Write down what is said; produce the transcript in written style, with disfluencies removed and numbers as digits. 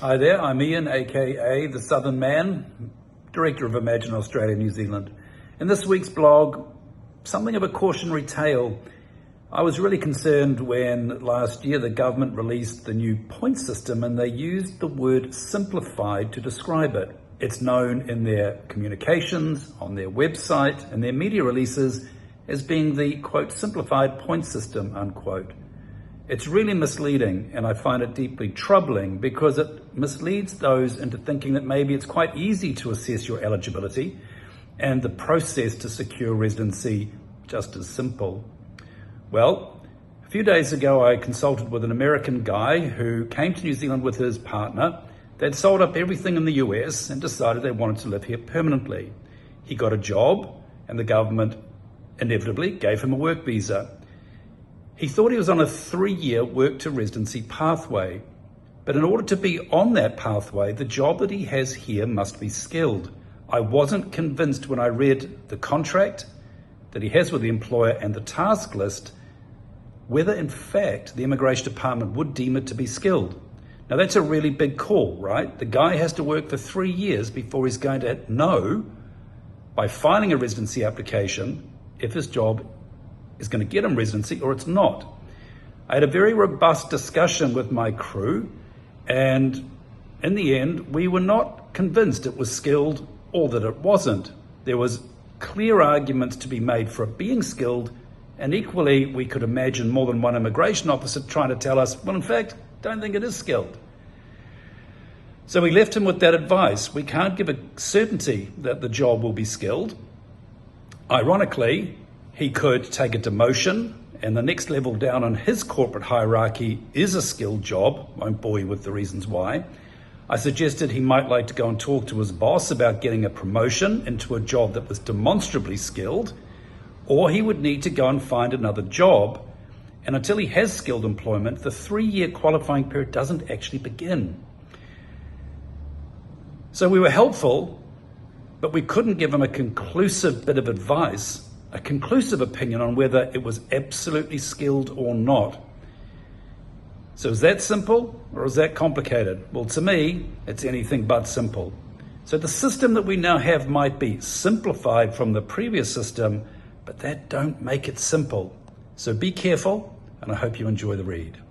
Hi there, I'm Iain, aka The Southern Man, Director of IMMagine Australia New Zealand. In this week's blog, something of a cautionary tale. I was really concerned when last year the government released the new point system and they used the word simplified to describe it. It's known in their communications, on their website, and their media releases as being the, quote, simplified point system, unquote. It's really misleading, and I find it deeply troubling because it misleads those into thinking that maybe it's quite easy to assess your eligibility and the process to secure residency just as simple. Well, a few days ago I consulted with an American guy who came to New Zealand with his partner. They'd sold up everything in the US and decided they wanted to live here permanently. He got a job and the government inevitably gave him a work visa. He thought he was on a 3-year work to residency pathway, but in order to be on that pathway, the job that he has here must be skilled. I wasn't convinced when I read the contract that he has with the employer and the task list, whether in fact the Immigration Department would deem it to be skilled. Now that's a really big call, right? The guy has to work for 3 years before he's going to know, by filing a residency application, if his job is going to get him residency or it's not. I had a very robust discussion with my crew, and in the end, we were not convinced it was skilled or that it wasn't. There was clear arguments to be made for it being skilled, and equally, we could imagine more than one immigration officer trying to tell us, well, in fact, don't think it is skilled. So we left him with that advice. We can't give a certainty that the job will be skilled. Ironically, he could take a demotion, and the next level down on his corporate hierarchy is a skilled job. Won't bore you with the reasons why. I suggested he might like to go and talk to his boss about getting a promotion into a job that was demonstrably skilled, or he would need to go and find another job. And until he has skilled employment, the 3-year qualifying period doesn't actually begin. So we were helpful, but we couldn't give him a conclusive bit of advice, a conclusive opinion on whether it was absolutely skilled or not. So is that simple or is that complicated? Well, to me, it's anything but simple. So the system that we now have might be simplified from the previous system, but that don't make it simple. So be careful, and I hope you enjoy the read.